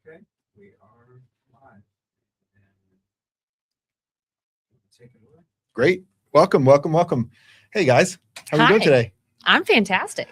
Okay, we are live. And take it away. Great. Welcome. Hey guys, how are we doing today? I'm fantastic.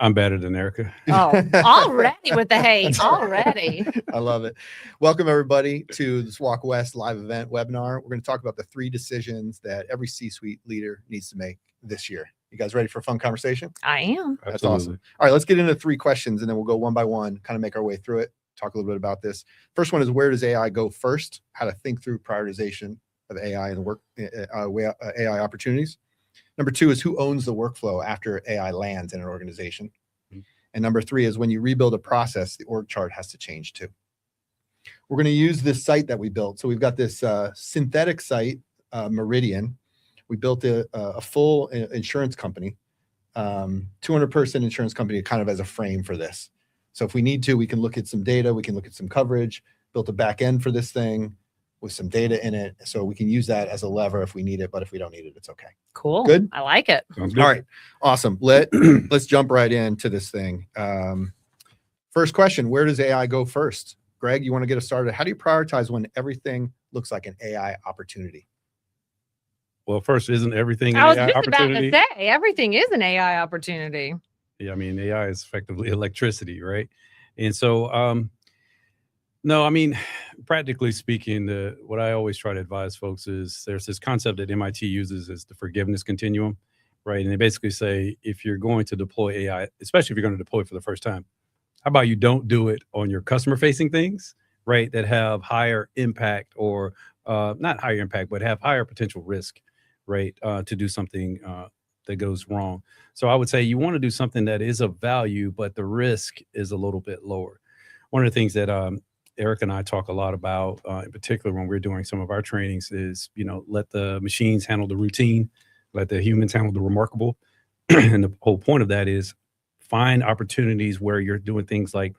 I'm better than Erica. Oh, already with the hate. Already. I love it. Welcome everybody to this Walk West live event webinar. We're going to talk about the 3 decisions that every C-suite leader needs to make this year. You guys ready for a fun conversation? I am. That's Absolutely. awesome. All right, let's get into 3 questions and then we'll go one by one, kind of make our way through it, talk a little bit about this. First one is, where does AI go first? How to think through prioritization of AI and work AI opportunities. Number 2 is, who owns the workflow after AI lands in an organization? Mm-hmm. And number 3 is, when you rebuild a process, the org chart has to change too. We're going to use this site that we built. So we've got this synthetic site, Meridian. We built a full insurance company, 200-person insurance company, kind of as a frame for this. So if we need to, we can look at some data, we can look at some coverage, built a back end for this thing with some data in it. So we can use that as a lever if we need it, but if we don't need it, it's okay. Cool. Good? I like it. Sounds good. All right, awesome. Let's jump right into this thing. First question, where does AI go first? Greg, you want to get us started? How do you prioritize when everything looks like an AI opportunity? Well, first, isn't everything an I was AI just opportunity? about to say, everything is an AI opportunity. Yeah, I mean, AI is effectively electricity, right? And so, no, I mean, practically speaking, what I always try to advise folks is, there's this concept that MIT uses as the forgiveness continuum, right? And they basically say, if you're going to deploy AI, especially if you're going to deploy it for the first time, how about you don't do it on your customer-facing things, right, that have higher impact, or not higher impact, but have higher potential risk, right, to do something that goes wrong. So I would say you want to do something that is of value, but the risk is a little bit lower. One of the things that Eric and I talk a lot about, in particular when we're doing some of our trainings, is, let the machines handle the routine, let the humans handle the remarkable. And the whole point of that is, find opportunities where you're doing things like,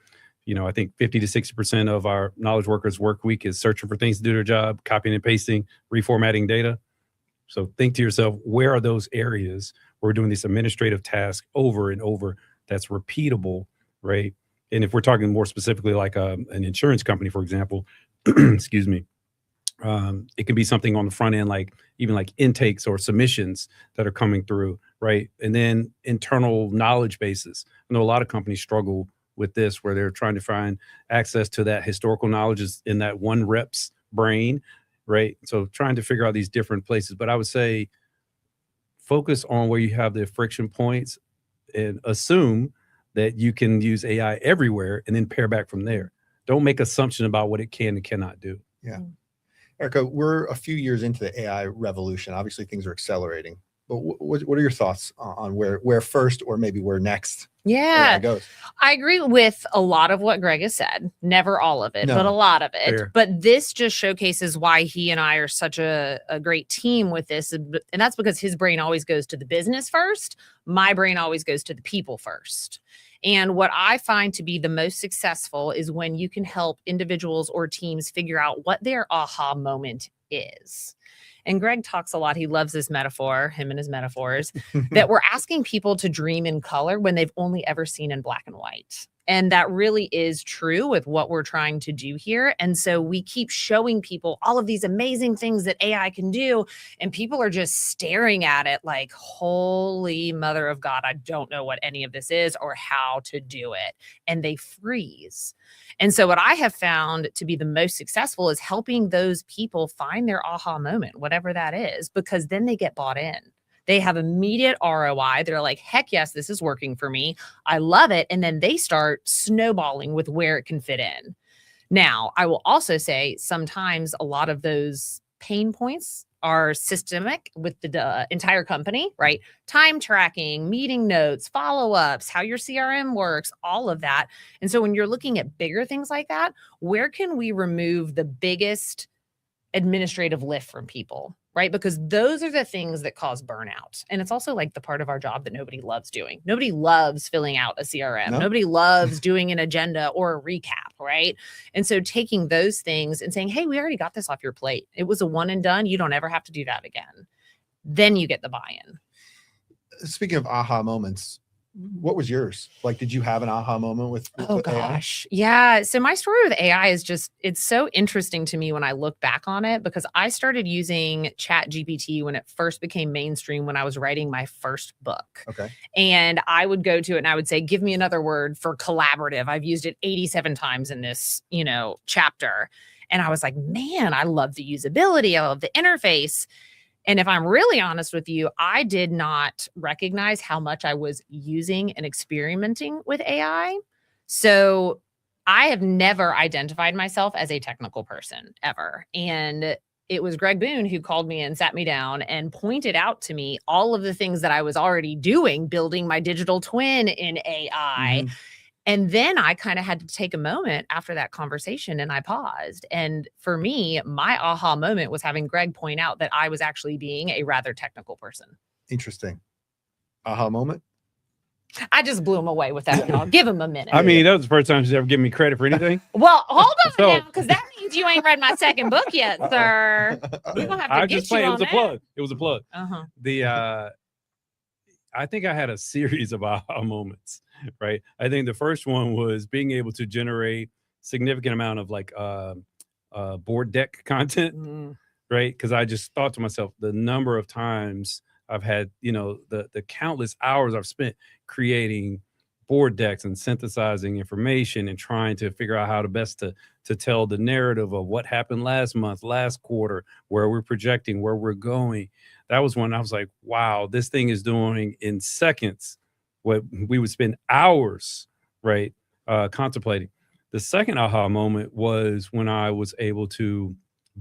I think 50 to 60% of our knowledge workers' work week is searching for things to do their job, copying and pasting, reformatting data. So think to yourself, where are those areas where we're doing this administrative task over and over that's repeatable, right? And if we're talking more specifically like an insurance company, for example, excuse me, it can be something on the front end, like even like intakes or submissions that are coming through, right? And then internal knowledge bases. I know a lot of companies struggle with this, where they're trying to find access to that historical knowledge is in that one rep's brain, right? So trying to figure out these different places. But I would say focus on where you have the friction points and assume that you can use AI everywhere and then pare back from there. Don't make assumption about what it can and cannot do. Yeah. Erica, we're a few years into the AI revolution. Obviously, things are accelerating. But what are your thoughts on where first, or maybe where next Yeah. AI goes? I agree with a lot of what Greg has said. Never all of it, but a lot of it. Fair. But this just showcases why he and I are such a great team with this. And that's because his brain always goes to the business first. My brain always goes to the people first. And what I find to be the most successful is when you can help individuals or teams figure out what their aha moment is. And Greg talks a lot. He loves this metaphor, him and his metaphors, that we're asking people to dream in color when they've only ever seen in black and white. And that really is true with what we're trying to do here. And so we keep showing people all of these amazing things that AI can do. And people are just staring at it like, holy mother of God, I don't know what any of this is or how to do it. And they freeze. And so what I have found to be the most successful is helping those people find their aha moment, whatever that is, because then they get bought in. They have immediate ROI. They're like, heck yes, this is working for me. I love it. And then they start snowballing with where it can fit in. Now, I will also say sometimes a lot of those pain points are systemic with the entire company, right? Time tracking, meeting notes, follow-ups, how your CRM works, all of that. And so when you're looking at bigger things like that, where can we remove the biggest administrative lift from people, right? Because those are the things that cause burnout. And it's also like the part of our job that nobody loves doing. Nobody loves filling out a CRM. No. Nobody loves doing an agenda or a recap, right? And so taking those things and saying, hey, we already got this off your plate. It was a one and done. You don't ever have to do that again. Then you get the buy-in. Speaking of aha moments, what was yours? Like, did you have an aha moment with Oh with AI? gosh. Yeah. So my story with AI is just, it's so interesting to me when I look back on it, because I started using Chat GPT when it first became mainstream, when I was writing my first book. Okay. And I would go to it and I would say, give me another word for collaborative. I've used it 87 times in this, chapter. And I was like, man, I love the usability. I love the interface. And if I'm really honest with you, I did not recognize how much I was using and experimenting with AI. So I have never identified myself as a technical person ever. And it was Greg Boone who called me and sat me down and pointed out to me all of the things that I was already doing, building my digital twin in AI. Mhm. And then I kind of had to take a moment after that conversation and I paused. And for me, my aha moment was having Greg point out that I was actually being a rather technical person. Interesting. Aha moment. I just blew him away with that, y'all. Give him a minute. I mean, that was the first time she's ever given me credit for anything. Well, hold on So- now, because that means you ain't read my second book yet, sir. We're gonna have to I get just you playing. It on was a that. plug. It was a plug. Uh-huh. I think I had a series of aha moments, right? I think the first one was being able to generate significant amount of like board deck content, Mm. right? Because I just thought to myself, the number of times I've had, the countless hours I've spent creating board decks and synthesizing information and trying to figure out how to best to tell the narrative of what happened last month, last quarter, where we're projecting, where we're going. That was when I was like, wow, this thing is doing in seconds what we would spend hours, right, contemplating. The second aha moment was when I was able to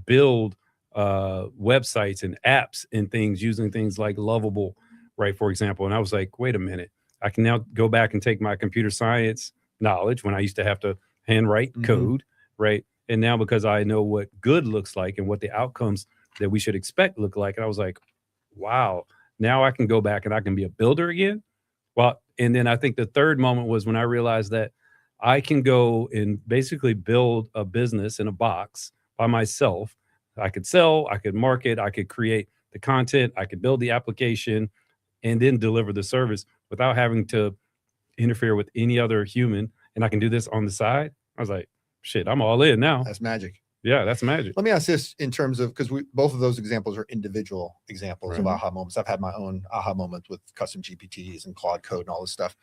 build websites and apps and things using things like Lovable, right, for example. And I was like, wait a minute, I can now go back and take my computer science knowledge when I used to have to handwrite Mhm. code, right? And now because I know what good looks like and what the outcomes that we should expect look like, and I was like, wow, now I can go back and I can be a builder again. Well, and then I think the third moment was when I realized that I can go and basically build a business in a box by myself. I could sell, I could market, I could create the content, I could build the application, and then deliver the service without having to interfere with any other human. And I can do this on the side. I was like, shit, I'm all in now. That's magic. Yeah, that's magic. Let me ask this in terms of, because both of those examples are individual examples of Right. aha moments. I've had my own aha moments with custom GPTs and Claude code and all this stuff.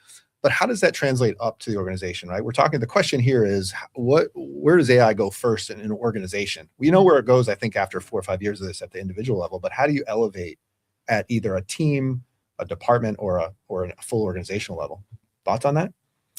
But how does that translate up to the organization, right? The question here is where does AI go first in an organization? We know where it goes, I think, after 4 or 5 years of this at the individual level, but how do you elevate at either a team, a department, or a full organizational level? Thoughts on that?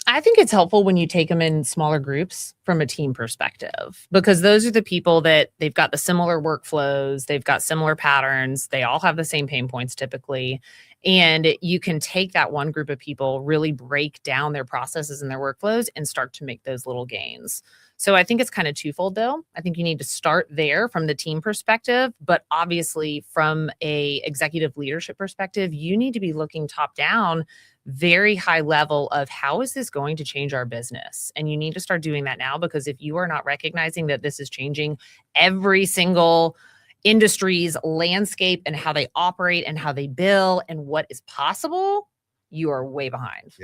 I think it's helpful when you take them in smaller groups from a team perspective, because those are the people that they've got the similar workflows, they've got similar patterns, they all have the same pain points typically. And you can take that one group of people, really break down their processes and their workflows and start to make those little gains. So I think it's kind of twofold though. I think you need to start there from the team perspective, but obviously from a executive leadership perspective, you need to be looking top down, very high level of how is this going to change our business? And you need to start doing that now, because if you are not recognizing that this is changing every single industry's landscape and how they operate and how they bill and what is possible, you are way behind.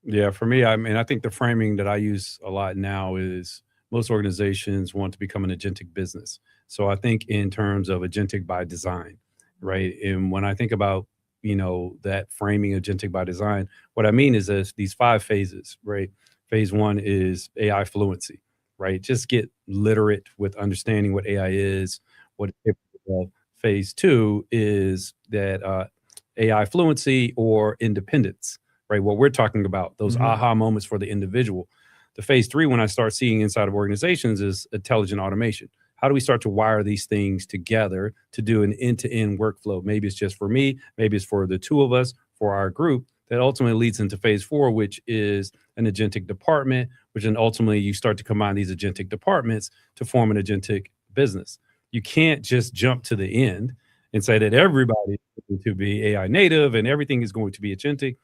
Yeah, for me, I mean, I think the framing that I use a lot now is most organizations want to become an agentic business. So I think in terms of agentic by design, right? And when I think about, that framing agentic by design, what I mean is there's these 5 phases, right? Phase 1 is AI fluency, right? Just get literate with understanding what AI is, what it's capable of. Phase 2 is that AI fluency or independence, right? What we're talking about, those Mhm. aha moments for the individual. The phase 3, when I start seeing inside of organizations, is intelligent automation. How do we start to wire these things together to do an end-to-end workflow? Maybe it's just for me, maybe it's for the 2 of us, for our group. That ultimately leads into phase 4, which is an agentic department, which then ultimately you start to combine these agentic departments to form an agentic business. You can't just jump to the end and say that everybody is going to be AI native and everything is going to be agentic.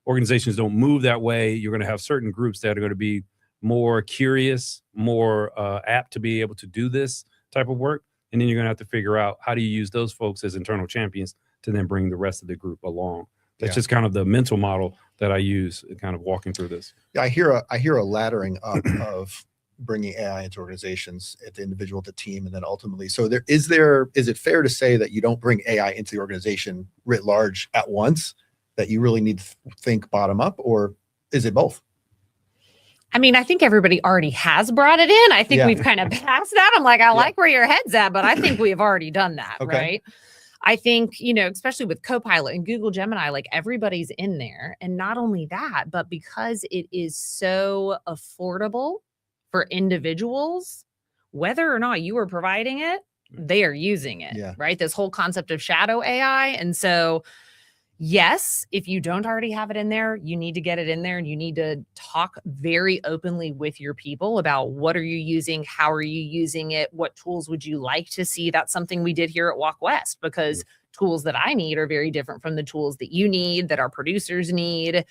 Organizations don't move that way. You're going to have certain groups that are going to be more curious, more apt to be able to do this type of work. And then you're going to have to figure out how do you use those folks as internal champions to then bring the rest of the group along. That's Yeah. just kind of the mental model that I use kind of walking through this. Yeah, I hear a laddering up of bringing AI into organizations at the individual, the team, and then ultimately. So is it fair to say that you don't bring AI into the organization writ large at once, that you really need to think bottom up, or is it both? I mean, I think everybody already has brought it in. I think Yeah. we've kind of passed that. I'm like, I like where your head's at, but I think we have already done that, Okay. right? I think, you know, especially with Copilot and Google Gemini, like everybody's in there. And not only that, but because it is so affordable for individuals, whether or not you are providing it, they are using it, Yeah. right? This whole concept of shadow AI. And so, yes, if you don't already have it in there, you need to get it in there, and you need to talk very openly with your people about what are you using, how are you using it, what tools would you like to see. That's something we did here at Walk West, because tools that I need are very different from the tools that you need, that our producers need,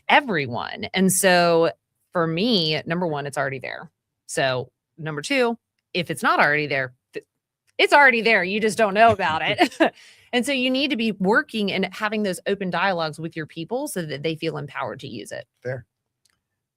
everyone. And so for me, number one, it's already there. So number two, if it's not already there, it's already there. You just don't know about it. And so you need to be working and having those open dialogues with your people so that they feel empowered to use it. Fair.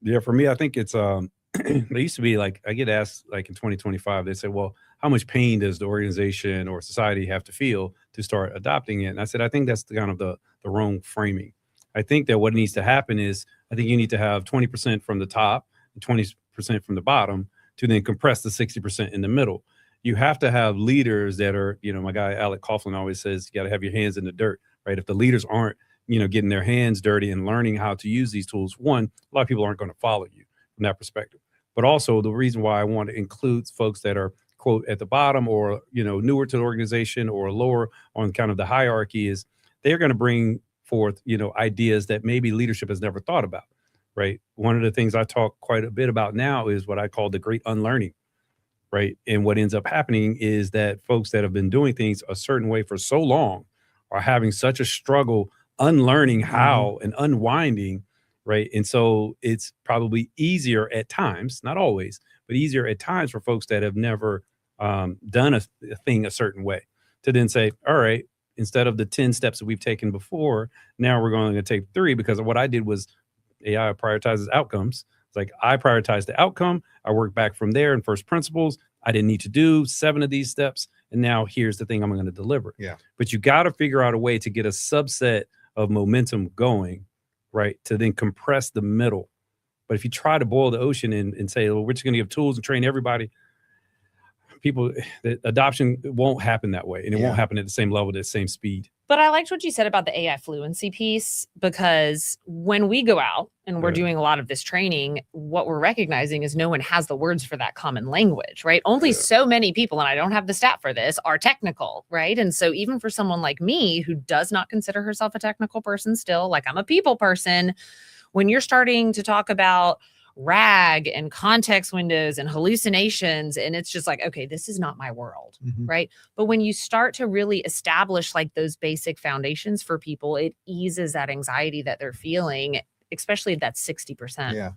Yeah, for me, I think it's they used to be like, I get asked like in 2025, they say, well, how much pain does the organization or society have to feel to start adopting it? And I said, I think that's kind of the wrong framing. I think that what needs to happen is, I think you need to have 20% from the top and 20% from the bottom to then compress the 60% in the middle. You have to have leaders that are, you know, my guy Alec Coughlin always says, you got to have your hands in the dirt, right? If the leaders aren't, you know, getting their hands dirty and learning how to use these tools, one, a lot of people aren't going to follow you from that perspective. But also the reason why I want to include folks that are, quote, at the bottom or, you know, newer to the organization or lower on kind of the hierarchy is they're going to bring forth, you know, ideas that maybe leadership has never thought about, right? One of the things I talk quite a bit about now is what I call the great unlearning. Right. And what ends up happening is that folks that have been doing things a certain way for so long are having such a struggle unlearning how and unwinding. Right. And so it's probably easier at times, not always, but easier at times for folks that have never done a thing a certain way to then say, all right, instead of the 10 steps that we've taken before, now we're going to take 3, because what I did was AI prioritizes outcomes. It's like I prioritize the outcome. I work back from there in first principles. I didn't need to do 7 of these steps. And now here's the thing I'm going to deliver. Yeah. But you got to figure out a way to get a subset of momentum going, right? To then compress the middle. But if you try to boil the ocean and say, well, we're just going to give tools and train everybody, people, the adoption won't happen that way. And it won't happen at the same level, at the same speed. But I liked what you said about the AI fluency piece, because when we go out and we're doing a lot of this training, what we're recognizing is no one has the words for that common language, right? Only so many people, and I don't have the stat for this, are technical, right? And so even for someone like me, who does not consider herself a technical person still, like I'm a people person, when you're starting to talk about RAG and context windows and hallucinations, and it's just like, okay, this is not my world, right? But when you start to really establish like those basic foundations for people, it eases that anxiety that they're feeling, especially if that's 60%. Yeah.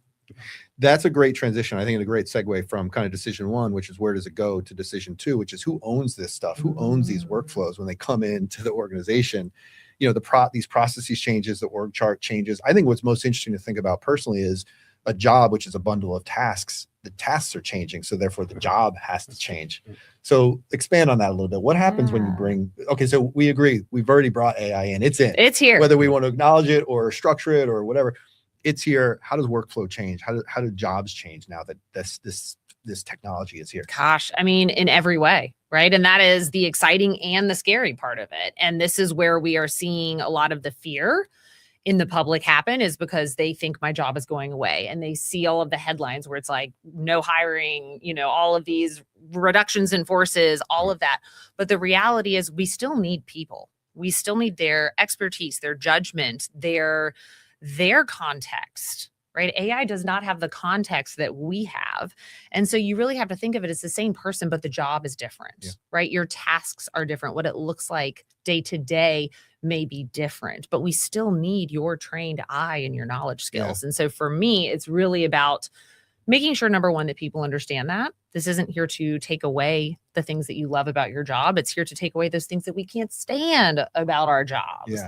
That's a great transition. I think it's a great segue from kind of decision 1, which is where does it go, to decision 2, which is who owns this stuff, who owns these workflows when they come into the organization. You know, these processes changes, the org chart changes. I think what's most interesting to think about personally is a job, which is a bundle of tasks. The tasks are changing, so therefore the job has to change. So expand on that a little bit. What happens when you bring, okay, so we agree, we've already brought AI in, it's in. It's here. Whether we want to acknowledge it or structure it or whatever, it's here. How does workflow change? How do jobs change now that this technology is here? Gosh, I mean, in every way, right? And that is the exciting and the scary part of it. And this is where we are seeing a lot of the fear in the public happen, is because they think my job is going away, and they see all of the headlines where it's like no hiring, you know, all of these reductions in forces, all of that. But the reality is we still need people. We still need their expertise, their judgment, their context, right? AI does not have the context that we have. And so you really have to think of it as the same person, but the job is different, right? Your tasks are different. What it looks like day to day may be different, but we still need your trained eye and your knowledge skills. And so for me, it's really about making sure, number one, that people understand that this isn't here to take away the things that you love about your job. It's here to take away those things that we can't stand about our jobs.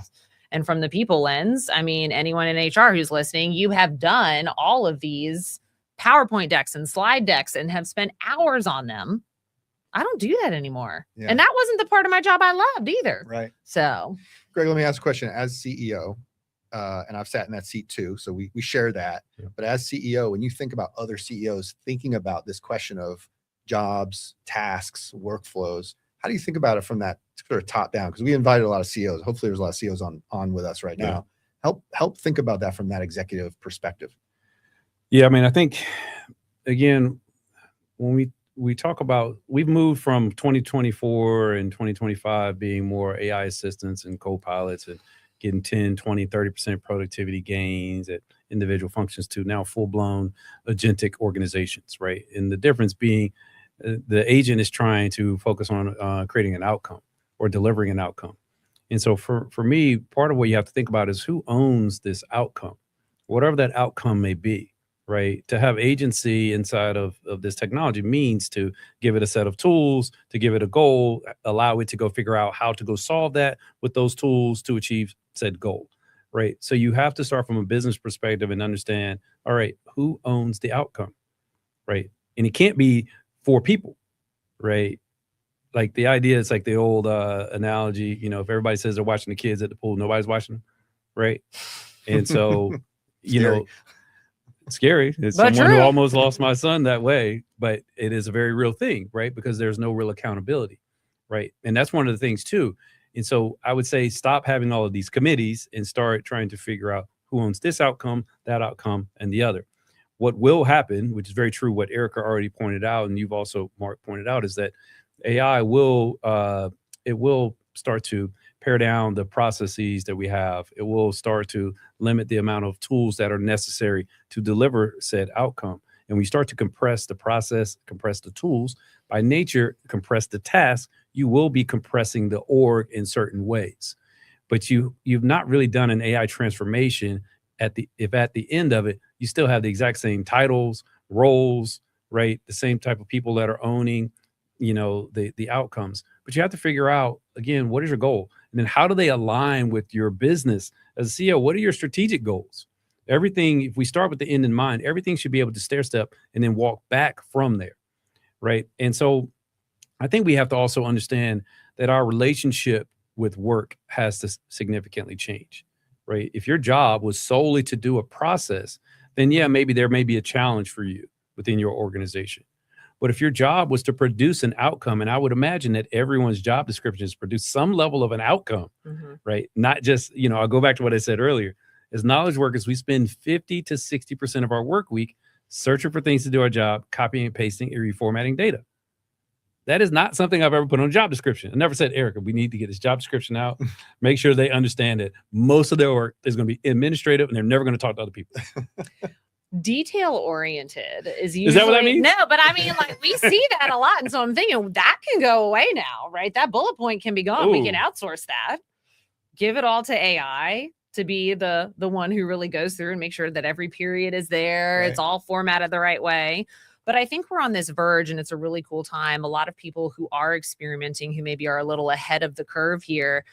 And from the people lens, I mean, anyone in HR who's listening, you have done all of these PowerPoint decks and slide decks and have spent hours on them. I don't do that anymore. Yeah. And that wasn't the part of my job I loved either. Right. So, Greg, let me ask a question. As CEO, and I've sat in that seat too, so we share that. Yeah. But as CEO, when you think about other CEOs thinking about this question of jobs, tasks, workflows, how do you think about it from that sort of top down? Because we invited a lot of CEOs. Hopefully, there's a lot of CEOs on with us right now. Help think about that from that executive perspective. Yeah, I mean, I think again, when we talk about, we've moved from 2024 and 2025 being more AI assistants and co-pilots and getting 10, 20, 30% productivity gains at individual functions to now full-blown agentic organizations, right? And the difference being the agent is trying to focus on creating an outcome or delivering an outcome. And so for me, part of what you have to think about is who owns this outcome, whatever that outcome may be. Right. To have agency inside of this technology means to give it a set of tools, to give it a goal, allow it to go figure out how to go solve that with those tools to achieve said goal. Right. So you have to start from a business perspective and understand, all right, who owns the outcome? Right. And it can't be 4 people. Right. Like the idea is like the old analogy, you know, if everybody says they're watching the kids at the pool, nobody's watching them. Right. And so, you know, scary. It's But someone who true. almost lost my son that way, but it is a very real thing, right? Because there's no real accountability, right? And that's one of the things too. And so I would say stop having all of these committees and start trying to figure out who owns this outcome, that outcome, and the other. What will happen, which is very true, what Erica already pointed out, and you've also, Mark, pointed out, is that AI will start to pare down the processes that we have. It will start to limit the amount of tools that are necessary to deliver said outcome. And we start to compress the process, compress the tools, by nature, compress the task, you will be compressing the org in certain ways. But you've not really done an AI transformation if at the end of it, you still have the exact same titles, roles, right? The same type of people that are owning, you know, the outcomes. But you have to figure out, again, what is your goal? And then how do they align with your business? As a CEO, what are your strategic goals? Everything, if we start with the end in mind, everything should be able to stair step and then walk back from there, right? And so I think we have to also understand that our relationship with work has to significantly change, right? If your job was solely to do a process, then yeah, maybe there may be a challenge for you within your organization. But if your job was to produce an outcome, and I would imagine that everyone's job description is produce some level of an outcome, right? Not just, you know, I'll go back to what I said earlier. As knowledge workers, we spend 50 to 60% of our work week searching for things to do our job, copying and pasting and reformatting data. That is not something I've ever put on a job description. I never said, Erica, we need to get this job description out, make sure they understand that most of their work is going to be administrative and they're never going to talk to other people. Detail oriented is usually, Is that what that means? No, but I mean, like we see that a lot. And so I'm thinking that can go away now, right? That bullet point can be gone. We can outsource that, give it all to AI to be the one who really goes through and make sure that every period is there. Right. It's all formatted the right way. But I think we're on this verge and it's a really cool time. A lot of people who are experimenting, who maybe are a little ahead of the curve here.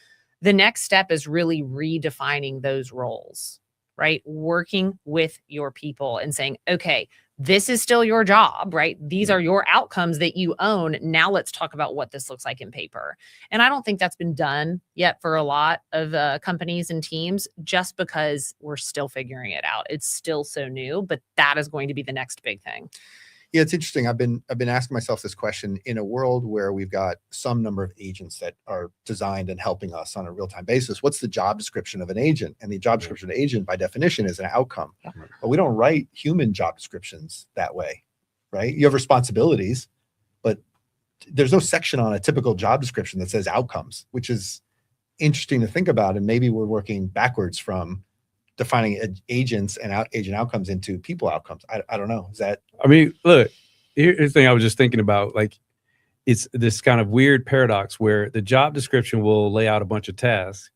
The next step is really redefining those roles, right? Working with your people and saying, okay, this is still your job, right? These are your outcomes that you own. Now let's talk about what this looks like in paper. And I don't think that's been done yet for a lot of companies and teams, just because we're still figuring it out. It's still so new, but that is going to be the next big thing. Yeah, it's interesting. I've been asking myself this question in a world where we've got some number of agents that are designed and helping us on a real-time basis. What's the job description of an agent? And the job description of an agent, by definition, is an outcome. Yeah. But we don't write human job descriptions that way, right? You have responsibilities, but there's no section on a typical job description that says outcomes, which is interesting to think about. And maybe we're working backwards from defining agents and agent outcomes into people outcomes. I don't know. Is that? I mean, look, here's the thing I was just thinking about. Like, it's this kind of weird paradox where the job description will lay out a bunch of tasks,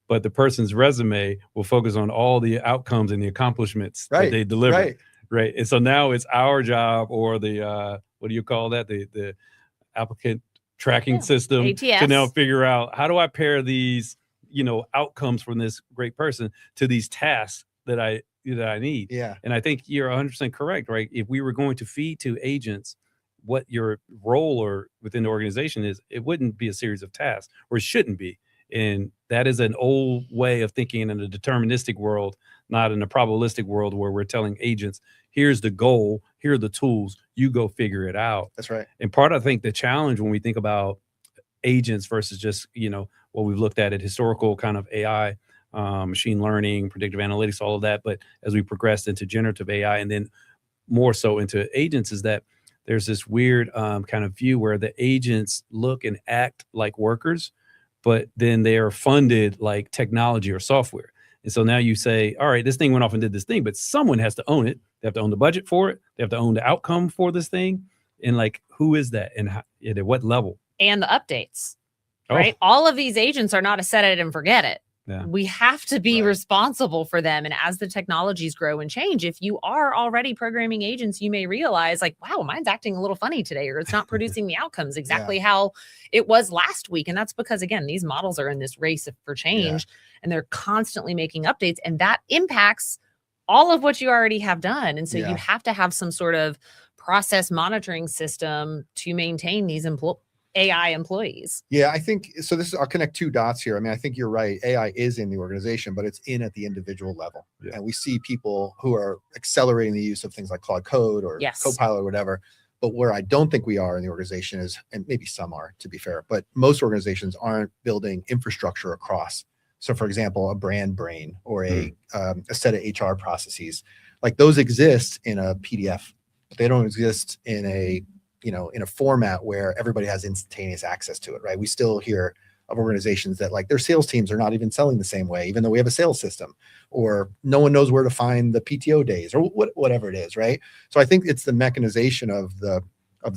but the person's resume will focus on all the outcomes and the accomplishments that they deliver. Right. And so now it's our job, or the, what do you call that? The applicant tracking system ATS. to now figure out, how do I pair these, outcomes from this great person to these tasks that I need. Yeah. And I think you're 100% correct, right? If we were going to feed to agents what your role or within the organization is, it wouldn't be a series of tasks, or it shouldn't be. And that is an old way of thinking in a deterministic world, not in a probabilistic world where we're telling agents, here's the goal, here are the tools, you go figure it out. That's right. And part of, I think, the challenge when we think about agents versus just, what we've looked at historical kind of AI, machine learning, predictive analytics, all of that. But as we progressed into generative AI and then more so into agents, is that there's this weird kind of view where the agents look and act like workers, but then they are funded like technology or software. And so now you say, all right, this thing went off and did this thing, but someone has to own it. They have to own the budget for it. They have to own the outcome for this thing. And like, who is that and how, at what level? And the updates, right? All of these agents are not a set it and forget it. Yeah. We have to be responsible for them. And as the technologies grow and change, if you are already programming agents, you may realize like, wow, mine's acting a little funny today, or it's not producing the outcomes exactly how it was last week. And that's because, again, these models are in this race for change and they're constantly making updates, and that impacts all of what you already have done. And so you have to have some sort of process monitoring system to maintain these AI employees. Yeah, I think so. I'll connect two dots here. I mean, I think you're right. AI is in the organization, but it's in at the individual level. Yeah. And we see people who are accelerating the use of things like Claude Code or Copilot or whatever. But where I don't think we are in the organization is, and maybe some are, to be fair, but most organizations aren't building infrastructure across. So for example, a brand brain or a set of HR processes, like those exist in a PDF, but they don't exist in a format where everybody has instantaneous access to it, right? We still hear of organizations that like their sales teams are not even selling the same way, even though we have a sales system, or no one knows where to find the PTO days or whatever it is, right? So I think it's the mechanization of the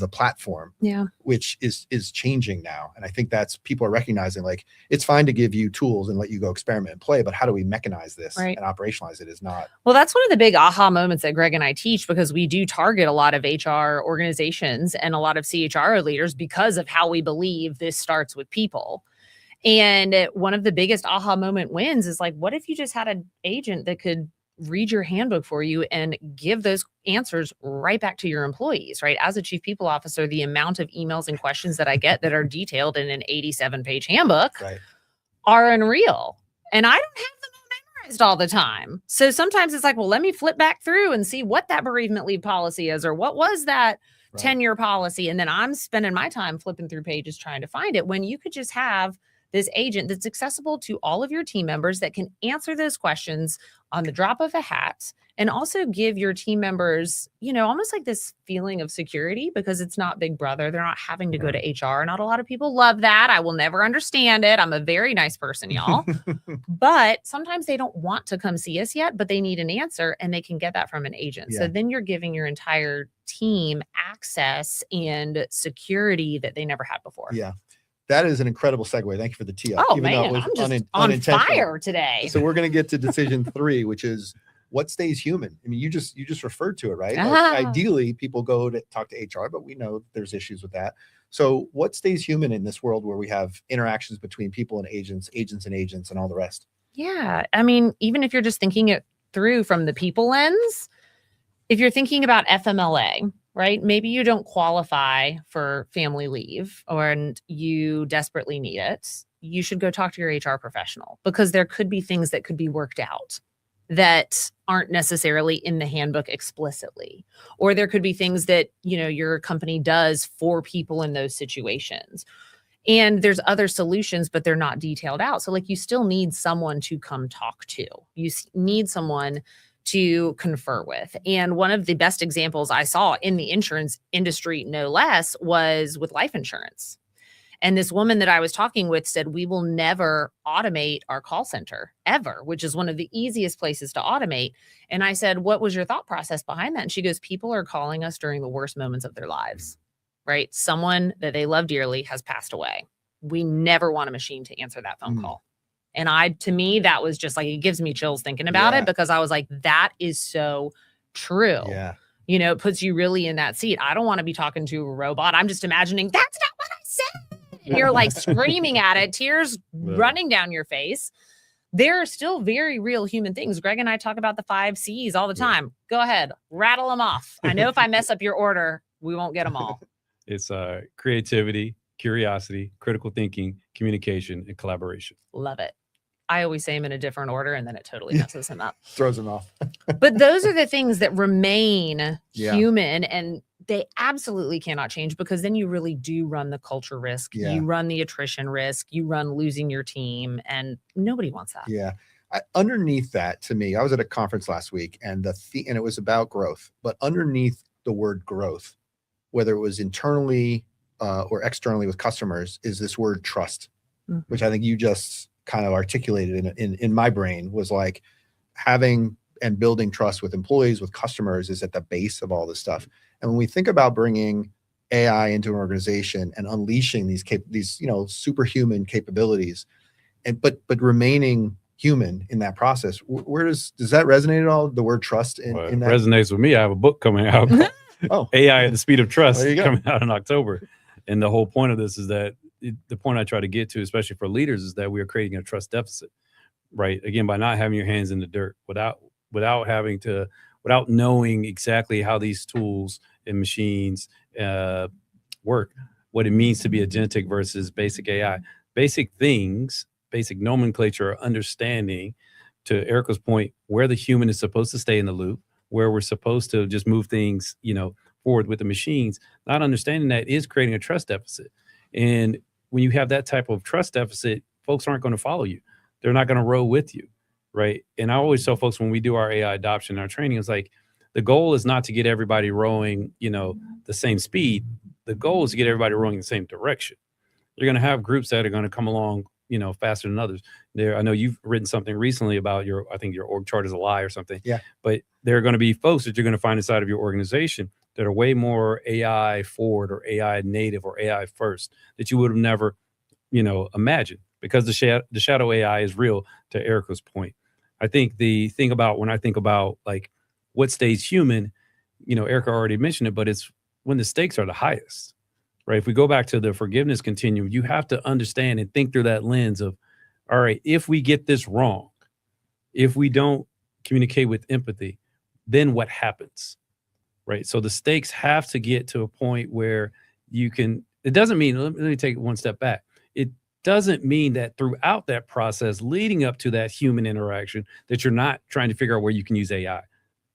platform, which is changing now. And I think that's, people are recognizing like, it's fine to give you tools and let you go experiment and play, but how do we mechanize this and operationalize it is not. Well, that's one of the big aha moments that Greg and I teach, because we do target a lot of HR organizations and a lot of CHRO leaders because of how we believe this starts with people. And one of the biggest aha moment wins is like, what if you just had an agent that could read your handbook for you and give those answers right back to your employees, right? As a chief people officer, the amount of emails and questions that I get that are detailed in an 87-page handbook are unreal. And I don't have them all memorized all the time. So sometimes it's like, well, let me flip back through and see what that bereavement leave policy is, or what was that tenure policy. And then I'm spending my time flipping through pages trying to find it, when you could just have this agent that's accessible to all of your team members that can answer those questions on the drop of a hat, and also give your team members, almost like this feeling of security, because it's not Big Brother. They're not having to go to HR. Not a lot of people love that. I will never understand it. I'm a very nice person, y'all. But sometimes they don't want to come see us yet, but they need an answer, and they can get that from an agent. So then you're giving your entire team access and security that they never had before. Yeah. That is an incredible segue. Thank you for the tee up. Oh, man, I'm just on fire today. So we're going to get to decision 3, which is what stays human. I mean, you just referred to it, right? Like, ideally, people go to talk to HR, but we know there's issues with that. So what stays human in this world where we have interactions between people and agents and agents and all the rest? Yeah. I mean, even if you're just thinking it through from the people lens, if you're thinking about FMLA, right? Maybe you don't qualify for family leave, and you desperately need it. You should go talk to your HR professional, because there could be things that could be worked out that aren't necessarily in the handbook explicitly. Or there could be things that, your company does for people in those situations. And there's other solutions, but they're not detailed out. So like, you still need someone to come talk to. You need someone to confer with. And one of the best examples I saw in the insurance industry, no less, was with life insurance. And this woman that I was talking with said, we will never automate our call center ever, which is one of the easiest places to automate. And I said, what was your thought process behind that? And she goes, people are calling us during the worst moments of their lives, right? Someone that they love dearly has passed away. We never want a machine to answer that phone call. And to me, that was just like, it gives me chills thinking about it, because I was like, that is so true. Yeah. It puts you really in that seat. I don't want to be talking to a robot. I'm just imagining, that's not what I said. and you're like screaming at it, tears Yeah. running down your face. There are still very real human things. Greg and I talk about the 5 C's all the time. Go ahead, rattle them off. I know if I mess up your order, we won't get them all. It's creativity, curiosity, critical thinking, communication, and collaboration. Love it. I always say them in a different order and then it totally messes him up. Throws them off. But those are the things that remain Yeah. human, and they absolutely cannot change, because then you really do run the culture risk. Yeah. You run the attrition risk. You run losing your team, and nobody wants that. Yeah. Underneath that, to me, I was at a conference last week, and and it was about growth. But underneath the word growth, whether it was internally or externally with customers, is this word trust, which I think you just kind of articulated in my brain, was like having and building trust with employees, with customers, is at the base of all this stuff. And when we think about bringing AI into an organization and unleashing these superhuman capabilities, but remaining human in that process, where does that resonate at all? The word trust in that resonates with me. I have a book coming out, Oh. AI at the Speed of Trust, There you go. coming out in October. And the whole point of this is that the point I try to get to, especially for leaders, is that we are creating a trust deficit, right? Again, by not having your hands in the dirt, without knowing exactly how these tools and machines work, what it means to be agentic versus basic AI. Basic things, basic nomenclature, understanding, to Erica's point, where the human is supposed to stay in the loop, where we're supposed to just move things, forward with the machines. Not understanding that is creating a trust deficit. And when you have that type of trust deficit, folks aren't going to follow you. They're not going to row with you, right? And I always tell folks when we do our AI adoption, our training, is like, the goal is not to get everybody rowing, the same speed. The goal is to get everybody rowing in the same direction. You're going to have groups that are going to come along, faster than others. I know you've written something recently about I think your org chart is a lie or something. Yeah. But there are going to be folks that you're going to find inside of your organization that are way more AI forward or AI native or AI first that you would have never, imagined, because the shadow AI is real, to Erica's point. I think the thing about, when I think about like what stays human, Erica already mentioned it, but it's when the stakes are the highest, right? If we go back to the forgiveness continuum, you have to understand and think through that lens of, all right, if we get this wrong, if we don't communicate with empathy, then what happens, right? So the stakes have to get to a point where you can, it doesn't mean, let me take it one step back. It doesn't mean that throughout that process leading up to that human interaction that you're not trying to figure out where you can use AI,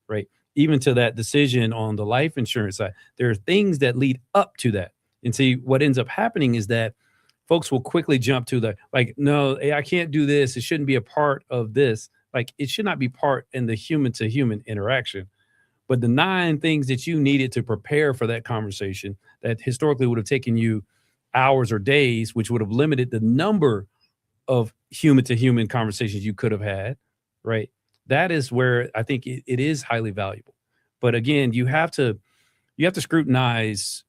right? Even to that decision on the life insurance side, there are things that lead up to that. And see, what ends up happening is that folks will quickly jump to the, like, no, AI can't do this. It shouldn't be a part of this. Like, it should not be part in the human to human interaction. But the 9 things that you needed to prepare for that conversation that historically would have taken you hours or days, which would have limited the number of human to human conversations you could have had, right? That is where I think it is highly valuable. But again, you have to scrutinize,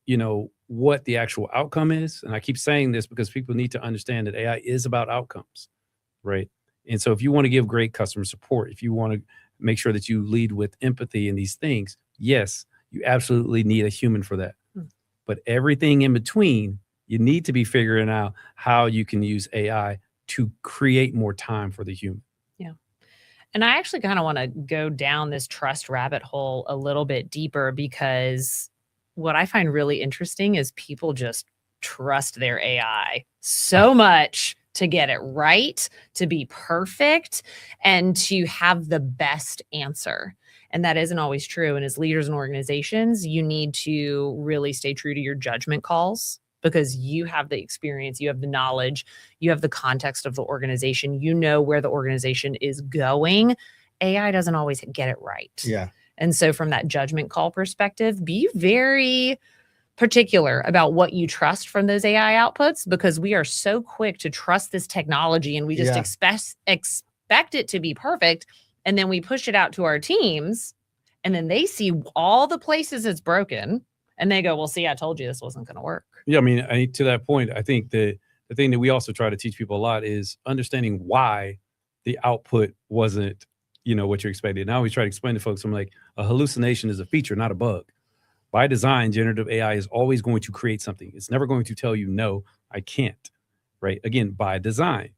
what the actual outcome is. And I keep saying this because people need to understand that AI is about outcomes, right? And so if you want to give great customer support, if you want to make sure that you lead with empathy in these things, yes, you absolutely need a human for that. But everything in between, you need to be figuring out how you can use AI to create more time for the human. Yeah. And I actually kind of want to go down this trust rabbit hole a little bit deeper, because what I find really interesting is people just trust their AI so much to get it right, to be perfect, and to have the best answer. And that isn't always true. And as leaders and organizations, you need to really stay true to your judgment calls, because you have the experience, you have the knowledge, you have the context of the organization, you know where the organization is going. AI doesn't always get it right. Yeah. And so from that judgment call perspective, be very particular about what you trust from those AI outputs, because we are so quick to trust this technology and we just expect it to be perfect. And then we push it out to our teams and then they see all the places it's broken and they go, well, see, I told you this wasn't going to work. Yeah, I mean, to that point, I think the thing that we also try to teach people a lot is understanding why the output wasn't, what you expected. Now we try to explain to folks, I'm like, a hallucination is a feature, not a bug, by design, generative AI is always going to create something. It's never going to tell you, no, I can't, right? Again, by design.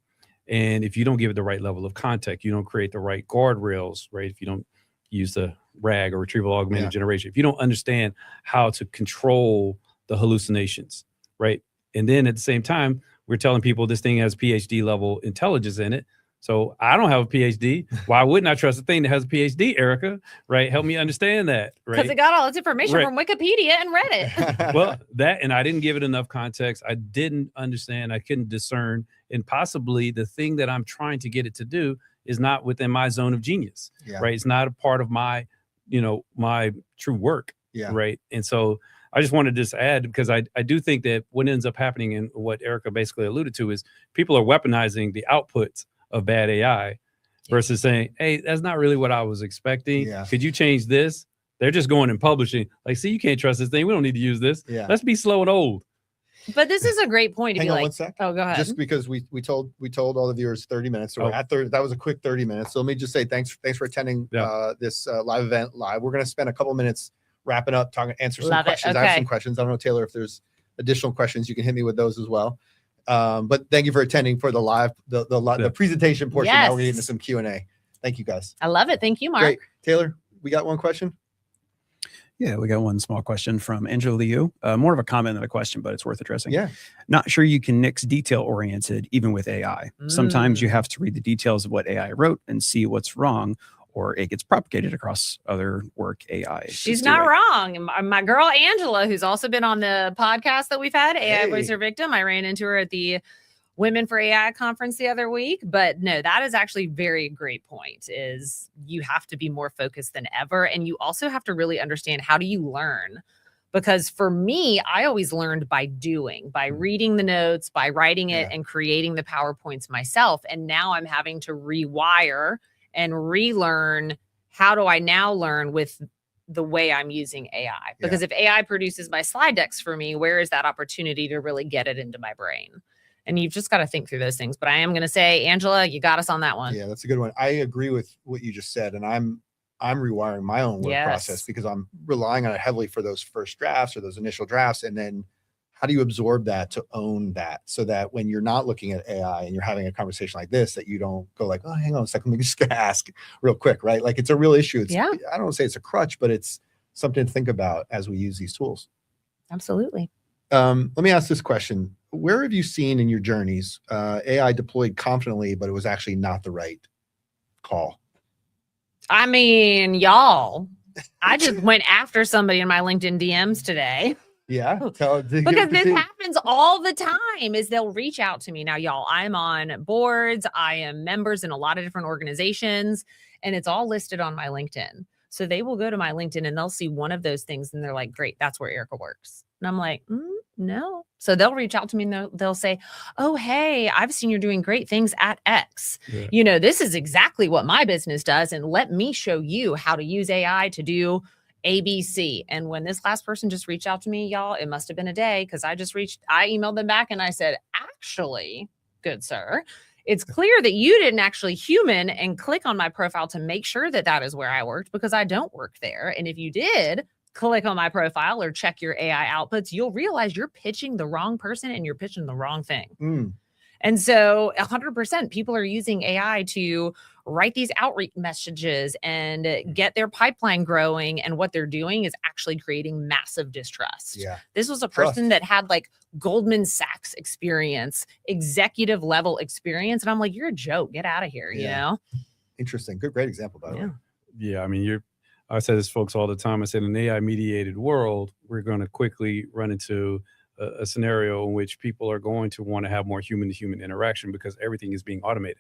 And if you don't give it the right level of context, you don't create the right guardrails, right? If you don't use the RAG or retrieval augmented generation, if you don't understand how to control the hallucinations, right? And then at the same time, we're telling people this thing has PhD level intelligence in it. So I don't have a PhD. Why wouldn't I trust a thing that has a PhD, Erica? Right? Help me understand that. Right? Because it got all its information Right. from Wikipedia and read it. Well, that, and I didn't give it enough context. I didn't understand. I couldn't discern. And possibly the thing that I'm trying to get it to do is not within my zone of genius. Right? It's not a part of my, my true work. Right? And so I just wanted to just add, because I do think that what ends up happening, and what Erica basically alluded to, is people are weaponizing the outputs of bad AI versus saying, hey, that's not really what I was expecting. Could you change this? They're just going and publishing. Like, see, you can't trust this thing. We don't need to use this. Let's be slow and old. But this is a great point to Hang be on like, one sec. Oh, go ahead. Just because we told all the viewers 30 minutes. So we're at 30. That was a quick 30 minutes. So let me just say thanks for attending this live event. We're going to spend a couple minutes wrapping up, answer some questions. I have some questions. I don't know, Taylor, if there's additional questions, you can hit me with those as well. But thank you for attending for the live, the presentation portion. Now we're getting into some Q&A. Thank you, guys. I love it. Thank you, Mark. Great. Taylor, we got one question. Yeah, we got one small question from Angela Liu. More of a comment than a question, but it's worth addressing. Yeah. Not sure you can nix detail-oriented even with AI. Sometimes you have to read the details of what AI wrote and see what's wrong, or it gets propagated across other work AI. She's not wrong. My girl, Angela, who's also been on the podcast that we've had, AI Voice or Victim. I ran into her at the Women for AI conference the other week. But no, that is actually very great point, is you have to be more focused than ever. And you also have to really understand, how do you learn? Because for me, I always learned by doing, by reading the notes, by writing it and creating the PowerPoints myself. And now I'm having to rewire and relearn, how do I now learn with the way I'm using AI? Because if AI produces my slide decks for me, where is that opportunity to really get it into my brain? And you've just got to think through those things. But I am going to say, Angela, you got us on that one. Yeah, that's a good one. I agree with what you just said. And I'm rewiring my own work process, because I'm relying on it heavily for those first drafts or those initial drafts. And then how do you absorb that to own that, so that when you're not looking at AI and you're having a conversation like this, that you don't go like, oh, hang on a second, let me just ask real quick, right? Like, it's a real issue. It's, I don't want to say it's a crutch, but it's something to think about as we use these tools. Absolutely. Let me ask this question. Where have you seen in your journeys AI deployed confidently, but it was actually not the right call? I mean, y'all, I just went after somebody in my LinkedIn DMs today. Yeah. Because this happens all the time, is they'll reach out to me. Now, y'all, I'm on boards. I am members in a lot of different organizations, and it's all listed on my LinkedIn. So they will go to my LinkedIn and they'll see one of those things and they're like, great, that's where Erica works. And I'm like, no. So they'll reach out to me and they'll say, oh, hey, I've seen you're doing great things at X. Yeah. This is exactly what my business does. And let me show you how to use AI to do ABC. And when this last person just reached out to me, y'all, it must have been a day, because I emailed them back and I said, actually, good sir, it's clear that you didn't actually human and click on my profile to make sure that that is where I worked, because I don't work there. And if you did click on my profile or check your AI outputs, you'll realize you're pitching the wrong person and you're pitching the wrong thing. And so 100% people are using AI to write these outreach messages and get their pipeline growing. And what they're doing is actually creating massive distrust. Yeah. This was a person that had like Goldman Sachs experience, executive level experience. And I'm like, you're a joke. Get out of here. You know? Interesting. Great example, by the way. Yeah. I mean, I say this, folks, all the time. I said, in an AI mediated world, we're going to quickly run into a scenario in which people are going to want to have more human to human interaction, because everything is being automated.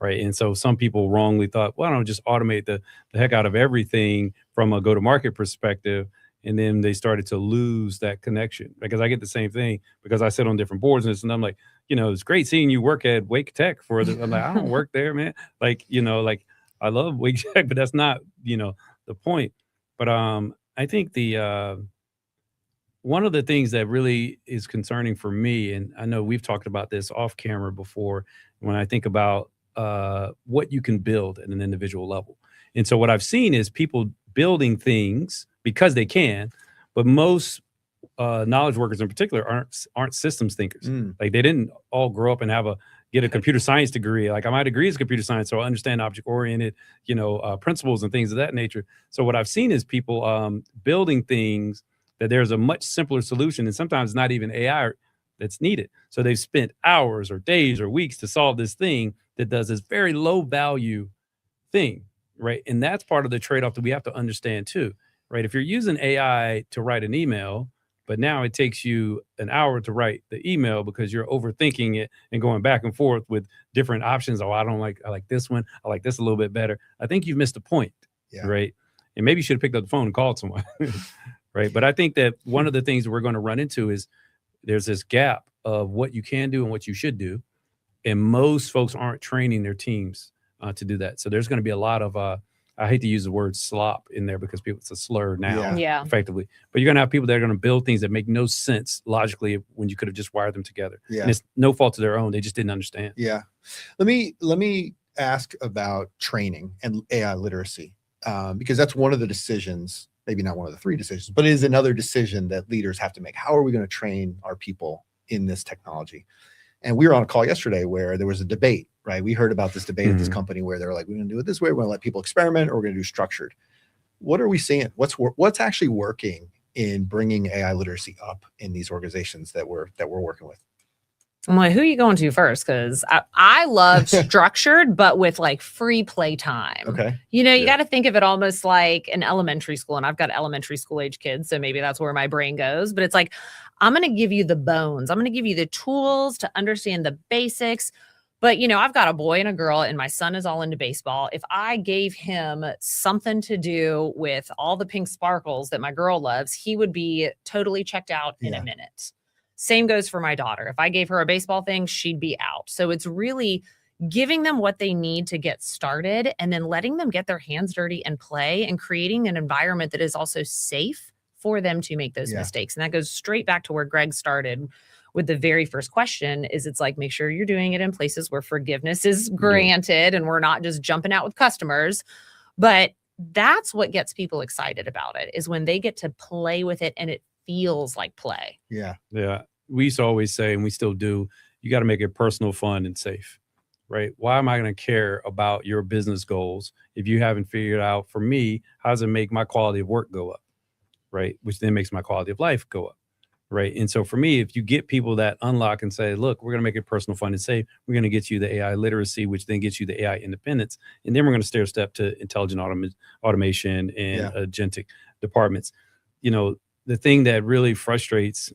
Right. And so some people wrongly thought, well, I don't just automate the heck out of everything from a go-to-market perspective. And then they started to lose that connection, because I get the same thing, because I sit on different boards and I'm like, it's great seeing you work at Wake Tech I'm like, I don't work there, man. Like, I love Wake Tech, but that's not, the point. But I think one of the things that really is concerning for me, and I know we've talked about this off camera before, when I think about what you can build at an individual level. And so what I've seen is people building things because they can, But most knowledge workers in particular aren't systems thinkers. Like they didn't all grow up and get a computer science degree. Like my degree is computer science, so I understand object oriented, principles and things of that nature. So what I've seen is people building things that there's a much simpler solution, and sometimes not even AI that's needed. So they've spent hours or days or weeks to solve this thing that does this very low value thing, right? And that's part of the trade-off that we have to understand too, right? If you're using AI to write an email, but now it takes you an hour to write the email because you're overthinking it and going back and forth with different options. Oh, I like this one. I like this a little bit better. I think you've missed the point, right? And maybe you should have picked up the phone and called someone, right? But I think that one of the things that we're going to run into is there's this gap of what you can do and what you should do. And most folks aren't training their teams to do that. So there's going to be a lot of, I hate to use the word slop in there because it's a slur now, effectively. But you're going to have people that are going to build things that make no sense logically when you could have just wired them together. Yeah. And it's no fault of their own. They just didn't understand. Yeah. Let me ask about training and AI literacy because that's one of the decisions, maybe not one of the 3 decisions, but it is another decision that leaders have to make. How are we going to train our people in this technology? And we were on a call yesterday where there was a debate, right? We heard about this debate at this company where they're like, we're going to do it this way. We're going to let people experiment, or we're going to do structured. What are we seeing? What's actually working in bringing AI literacy up in these organizations that we're working with? I'm like, who are you going to first? Because I love structured, but with like free play time. Okay. You got to think of it almost like an elementary school. And I've got elementary school age kids, so maybe that's where my brain goes. But it's like, I'm going to give you the bones. I'm going to give you the tools to understand the basics. But, I've got a boy and a girl, and my son is all into baseball. If I gave him something to do with all the pink sparkles that my girl loves, he would be totally checked out in a minute. Same goes for my daughter. If I gave her a baseball thing, she'd be out. So it's really giving them what they need to get started and then letting them get their hands dirty and play and creating an environment that is also safe for them to make those mistakes. And that goes straight back to where Greg started with the very first question is it's like, make sure you're doing it in places where forgiveness is granted and we're not just jumping out with customers. But that's what gets people excited about it is when they get to play with it and it feels like play. Yeah. We used to always say, and we still do, you got to make it personal, fun, and safe, right? Why am I going to care about your business goals if you haven't figured out, for me, how does it make my quality of work go up, right? Which then makes my quality of life go up, right? And so for me, if you get people that unlock and say, look, we're going to make it personal, fun, and safe, we're going to get you the AI literacy, which then gets you the AI independence. And then we're going to stair step to intelligent automation and agentic departments. The thing that really frustrates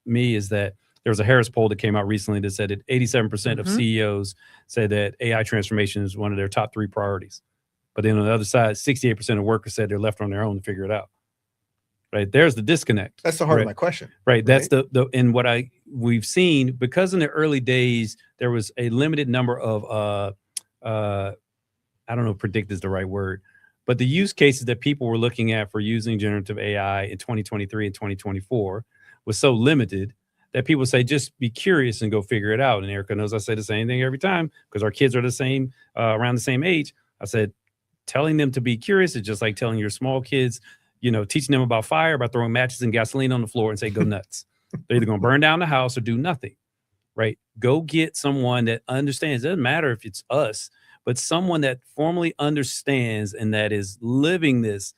me is that there was a Harris poll that came out recently that said that 87% of CEOs said that AI transformation is one of their top 3 priorities. But then on the other side, 68% of workers said they're left on their own to figure it out. Right. There's the disconnect. That's the heart of my question. Right. That's and what we've seen, because in the early days, there was a limited number of, I don't know if predict is the right word, but the use cases that people were looking at for using generative AI in 2023 and 2024 was so limited that people say, just be curious and go figure it out. And Erica knows I say the same thing every time because our kids are the same, around the same age. I said, telling them to be curious is just like telling your small kids, teaching them about fire by throwing matches and gasoline on the floor and say, go nuts. They're either going to burn down the house or do nothing, right? Go get someone that understands. It doesn't matter if it's us, but someone that formally understands and that is living this,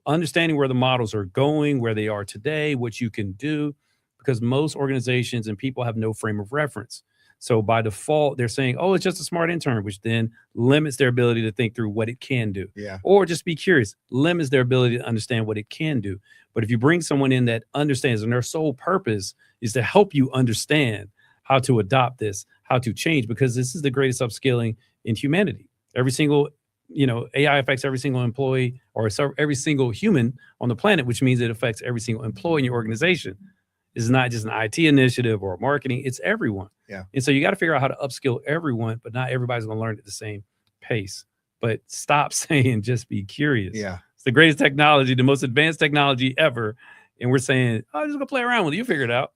understanding where the models are going, where they are today, what you can do, because most organizations and people have no frame of reference. So by default, they're saying, oh, it's just a smart intern, which then limits their ability to think through what it can do. Yeah. Or just be curious, limits their ability to understand what it can do. But if you bring someone in that understands, and their sole purpose is to help you understand how to adopt this, how to change, because this is the greatest upskilling in humanity. Every single, AI affects every single employee or every single human on the planet, which means it affects every single employee in your organization. It's not just an IT initiative or marketing, it's everyone. Yeah. And so you got to figure out how to upskill everyone, but not everybody's going to learn at the same pace. But stop saying just be curious. Yeah. It's the greatest technology, the most advanced technology ever. And we're saying, oh, just go play around with it. You figure it out.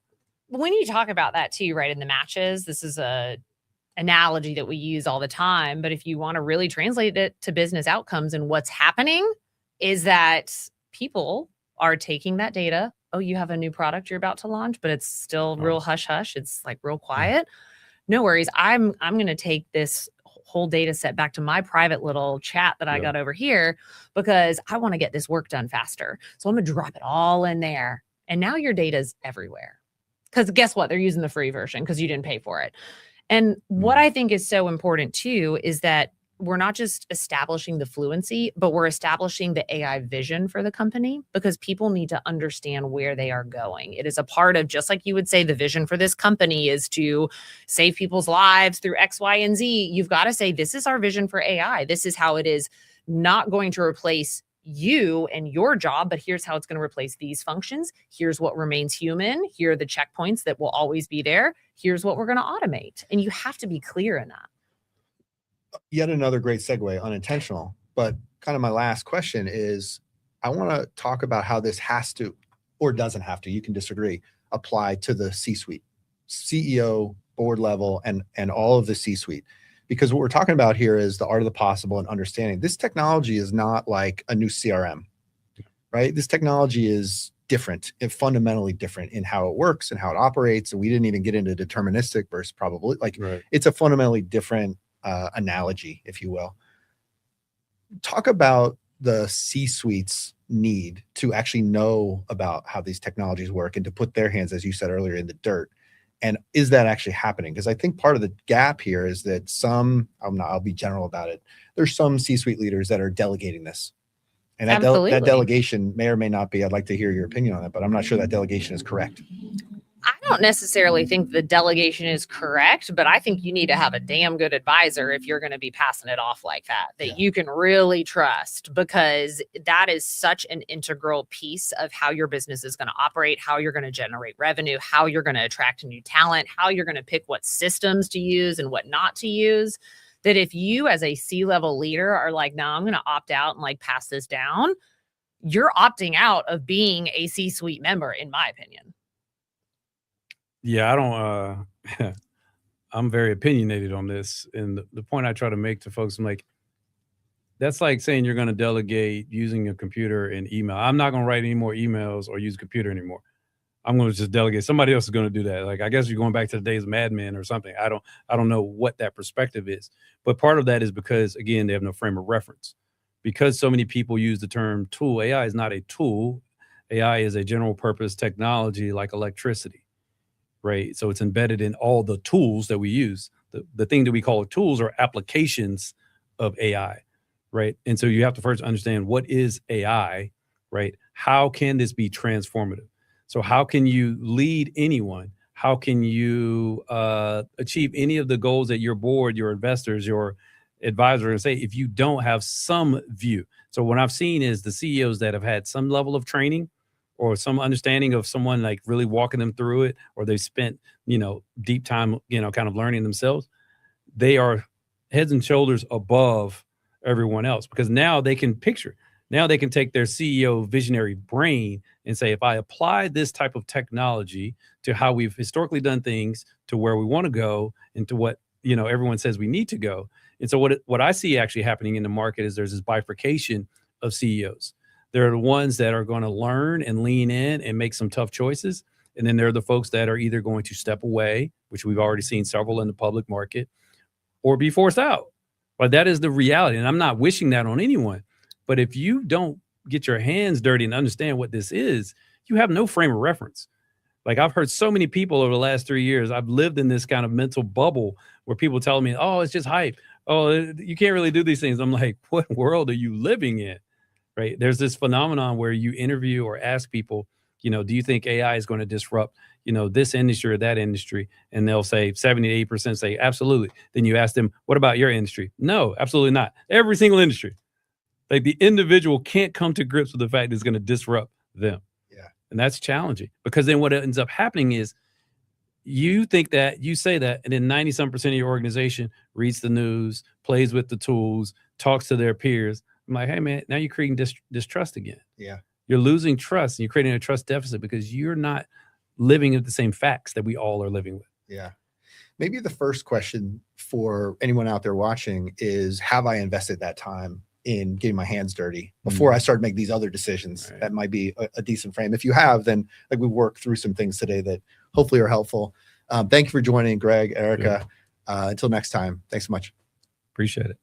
When you talk about that too, right, in the matches, this is a analogy that we use all the time. But if you want to really translate it to business outcomes and what's happening is that people are taking that data. Oh, you have a new product you're about to launch, but it's still real hush hush. It's like real quiet. No worries. I'm going to take this whole data set back to my private little chat that I got over here because I want to get this work done faster. So I'm going to drop it all in there. And now your data's everywhere. Because guess what? They're using the free version because you didn't pay for it. And what I think is so important too is that we're not just establishing the fluency, but we're establishing the AI vision for the company because people need to understand where they are going. It is a part of, just like you would say, the vision for this company is to save people's lives through X, Y, and Z. You've got to say, this is our vision for AI. This is how it is not going to replace you and your job, but here's how it's going to replace these functions. Here's what remains human. Here are the checkpoints that will always be there. Here's what we're going to automate. And you have to be clear in that. Yet another great segue, unintentional. But kind of my last question is, I want to talk about how this has to, or doesn't have to, you can disagree, apply to the C-suite, CEO, board level, and all of the C-suite. Because what we're talking about here is the art of the possible and understanding. This technology is not like a new CRM, right? This technology is different and fundamentally different in how it works and how it operates. And we didn't even get into deterministic versus probably, like it's a fundamentally different analogy, if you will. Talk about the C-suite's need to actually know about how these technologies work and to put their hands, as you said earlier, in the dirt. And is that actually happening? Because I think part of the gap here is that I'll be general about it. There's some C-suite leaders that are delegating this. And that delegation may or may not be, I'd like to hear your opinion on it, but I'm not sure that delegation is correct. I don't necessarily think the delegation is correct, but I think you need to have a damn good advisor if you're going to be passing it off like that you can really trust, because that is such an integral piece of how your business is going to operate, how you're going to generate revenue, how you're going to attract new talent, how you're going to pick what systems to use and what not to use. That if you as a C-level leader are like, no, I'm going to opt out and like pass this down, you're opting out of being a C-suite member, in my opinion. Yeah, I don't, I'm very opinionated on this. And the point I try to make to folks, I'm like, that's like saying you're going to delegate using a computer and email. I'm not going to write any more emails or use a computer anymore. I'm going to just delegate. Somebody else is going to do that. Like, I guess you're going back to the days of Mad Men or something. I don't know what that perspective is. But part of that is because, again, they have no frame of reference. Because so many people use the term tool, AI is not a tool. AI is a general purpose technology like electricity. Right. So it's embedded in all the tools that we use. The thing that we call tools are applications of AI. Right. And so you have to first understand, what is AI? Right. How can this be transformative? So how can you lead anyone? How can you achieve any of the goals that your board, your investors, your advisor and say, if you don't have some view? So what I've seen is the CEOs that have had some level of training or some understanding of someone like really walking them through it, or they spent, deep time, kind of learning themselves, they are heads and shoulders above everyone else, because now they can take their CEO visionary brain and say, if I apply this type of technology to how we've historically done things, to where we want to go, and to what, everyone says we need to go. And so what I see actually happening in the market is there's this bifurcation of CEOs. There are the ones that are going to learn and lean in and make some tough choices. And then there are the folks that are either going to step away, which we've already seen several in the public market, or be forced out. But that is the reality. And I'm not wishing that on anyone. But if you don't get your hands dirty and understand what this is, you have no frame of reference. Like, I've heard so many people over the last 3 years, I've lived in this kind of mental bubble where people tell me, oh, it's just hype. Oh, you can't really do these things. I'm like, what world are you living in? Right. There's this phenomenon where you interview or ask people, do you think AI is going to disrupt, this industry or that industry? And they'll say 70 to 80% say absolutely. Then you ask them, what about your industry? No, absolutely not. Every single industry. Like, the individual can't come to grips with the fact that it's going to disrupt them. Yeah. And that's challenging, because then what ends up happening is you think that, you say that, and then 90% of your organization reads the news, plays with the tools, talks to their peers. I'm like, hey, man, now you're creating distrust again. Yeah. You're losing trust, and you're creating a trust deficit because you're not living with the same facts that we all are living with. Yeah. Maybe the first question for anyone out there watching is, have I invested that time in getting my hands dirty before I start making these other decisions. Right. That might be a decent frame. If you have, then like we worked through some things today that hopefully are helpful. Thank you for joining, Greg, Erica. Until next time, thanks so much. Appreciate it.